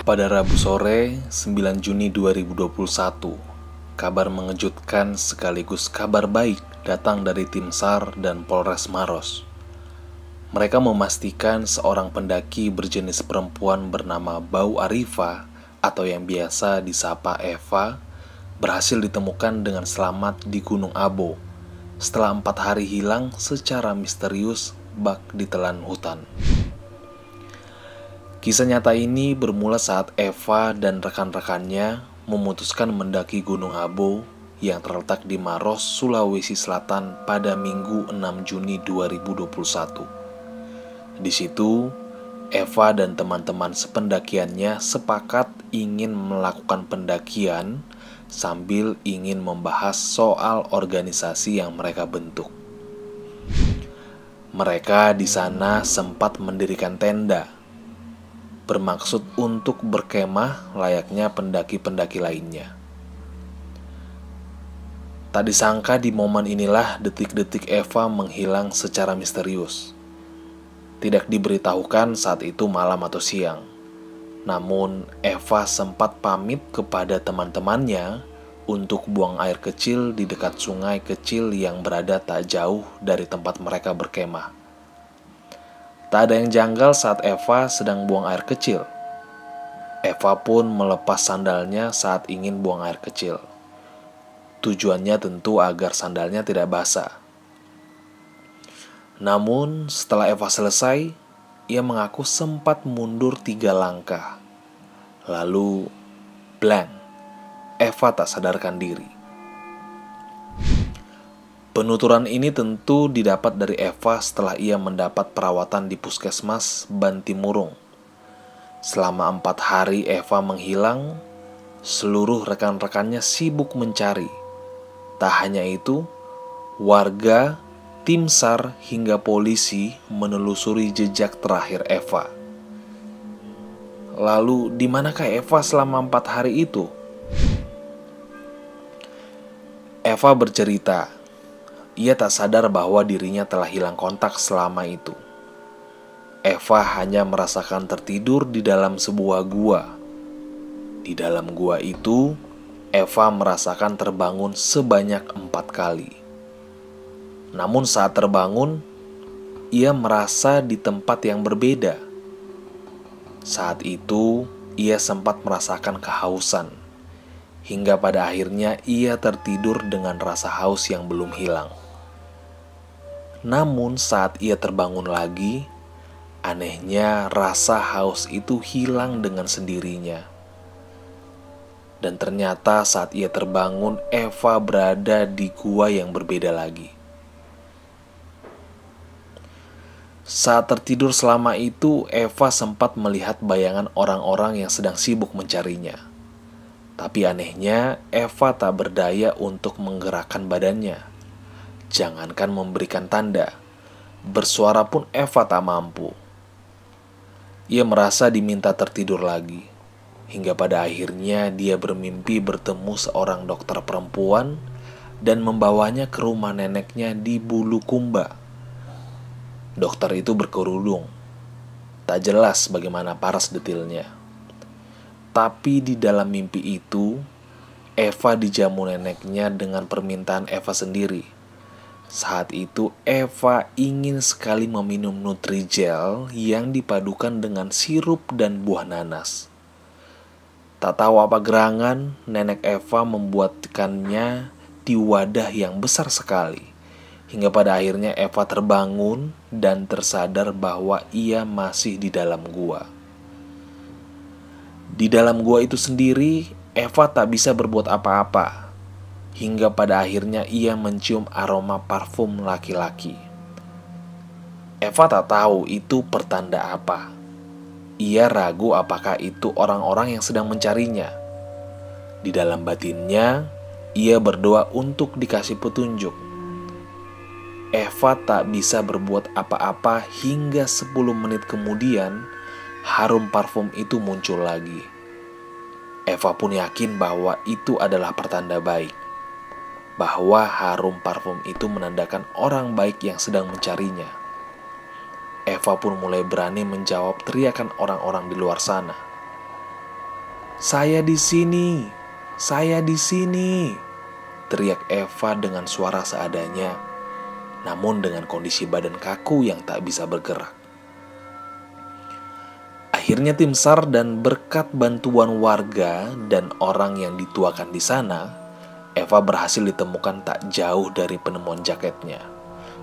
Pada Rabu sore, 9 Juni 2021, kabar mengejutkan sekaligus kabar baik datang dari tim SAR dan Polres Maros. Mereka memastikan seorang pendaki berjenis perempuan bernama Bau Arifa atau yang biasa disapa Eva berhasil ditemukan dengan selamat di Gunung Abo setelah 4 hari hilang secara misterius bak ditelan hutan. Kisah nyata ini bermula saat Eva dan rekan-rekannya memutuskan mendaki Gunung Abo yang terletak di Maros, Sulawesi Selatan pada Minggu 6 Juni 2021. Di situ, Eva dan teman-teman sependakiannya sepakat ingin melakukan pendakian sambil ingin membahas soal organisasi yang mereka bentuk. Mereka di sana sempat mendirikan tenda bermaksud untuk berkemah layaknya pendaki-pendaki lainnya. Tak disangka di momen inilah detik-detik Eva menghilang secara misterius. Tidak diberitahukan saat itu malam atau siang. Namun Eva sempat pamit kepada teman-temannya untuk buang air kecil di dekat sungai kecil yang berada tak jauh dari tempat mereka berkemah. Tak ada yang janggal saat Eva sedang buang air kecil. Eva pun melepas sandalnya saat ingin buang air kecil. Tujuannya tentu agar sandalnya tidak basah. Namun setelah Eva selesai, ia mengaku sempat mundur 3 langkah. Lalu, blank, Eva tak sadarkan diri. Penuturan ini tentu didapat dari Eva setelah ia mendapat perawatan di Puskesmas Bantimurung. Selama 4 hari Eva menghilang, seluruh rekan-rekannya sibuk mencari. Tak hanya itu, warga, tim SAR hingga polisi menelusuri jejak terakhir Eva. Lalu, di manakah Eva selama 4 hari itu? Eva bercerita, ia tak sadar bahwa dirinya telah hilang kontak selama itu. Eva hanya merasakan tertidur di dalam sebuah gua. Di dalam gua itu, Eva merasakan terbangun sebanyak 4 kali. Namun saat terbangun, ia merasa di tempat yang berbeda. Saat itu, ia sempat merasakan kehausan. Hingga pada akhirnya ia tertidur dengan rasa haus yang belum hilang. Namun saat ia terbangun lagi, anehnya rasa haus itu hilang dengan sendirinya. Dan ternyata saat ia terbangun, Eva berada di gua yang berbeda lagi. Saat tertidur selama itu, Eva sempat melihat bayangan orang-orang yang sedang sibuk mencarinya. Tapi anehnya, Eva tak berdaya untuk menggerakkan badannya. Jangankan memberikan tanda, bersuara pun Eva tak mampu. Ia merasa diminta tertidur lagi, hingga pada akhirnya dia bermimpi bertemu seorang dokter perempuan dan membawanya ke rumah neneknya di Bulukumba. Dokter itu berkerudung, tak jelas bagaimana paras detailnya. Tapi di dalam mimpi itu, Eva dijamu neneknya dengan permintaan Eva sendiri. Saat itu Eva ingin sekali meminum Nutrijel yang dipadukan dengan sirup dan buah nanas. Tak tahu apa gerangan, nenek Eva membuatkannya di wadah yang besar sekali. Hingga pada akhirnya Eva terbangun dan tersadar bahwa ia masih di dalam gua. Di dalam gua itu sendiri, Eva tak bisa berbuat apa-apa. Hingga pada akhirnya ia mencium aroma parfum laki-laki. Eva tak tahu itu pertanda apa. Ia ragu apakah itu orang-orang yang sedang mencarinya. Di dalam batinnya, ia berdoa untuk dikasih petunjuk. Eva tak bisa berbuat apa-apa hingga 10 menit kemudian, harum parfum itu muncul lagi. Eva pun yakin bahwa itu adalah pertanda baik. bahwa harum parfum itu menandakan orang baik yang sedang mencarinya. Eva pun mulai berani menjawab teriakan orang-orang di luar sana. "Saya di sini, saya di sini," teriak Eva dengan suara seadanya, namun dengan kondisi badan kaku yang tak bisa bergerak. Akhirnya tim SAR dan berkat bantuan warga dan orang yang dituakan di sana, Eva berhasil ditemukan tak jauh dari penemuan jaketnya.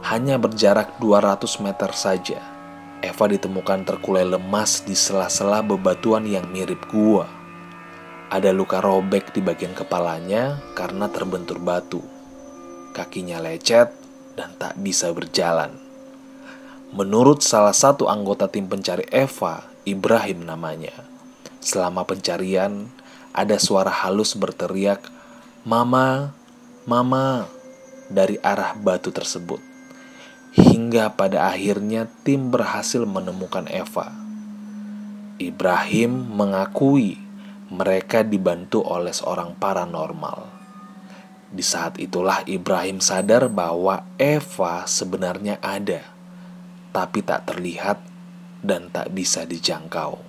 Hanya berjarak 200 meter saja, Eva ditemukan terkulai lemas di sela-sela bebatuan yang mirip gua. Ada luka robek di bagian kepalanya karena terbentur batu. Kakinya lecet dan tak bisa berjalan. Menurut salah satu anggota tim pencari Eva, Ibrahim namanya, selama pencarian ada suara halus berteriak, "Mama, mama," dari arah batu tersebut. Hingga pada akhirnya tim berhasil menemukan Eva. Ibrahim mengakui mereka dibantu oleh seorang paranormal. Di saat itulah Ibrahim sadar bahwa Eva sebenarnya ada, tapi tak terlihat dan tak bisa dijangkau.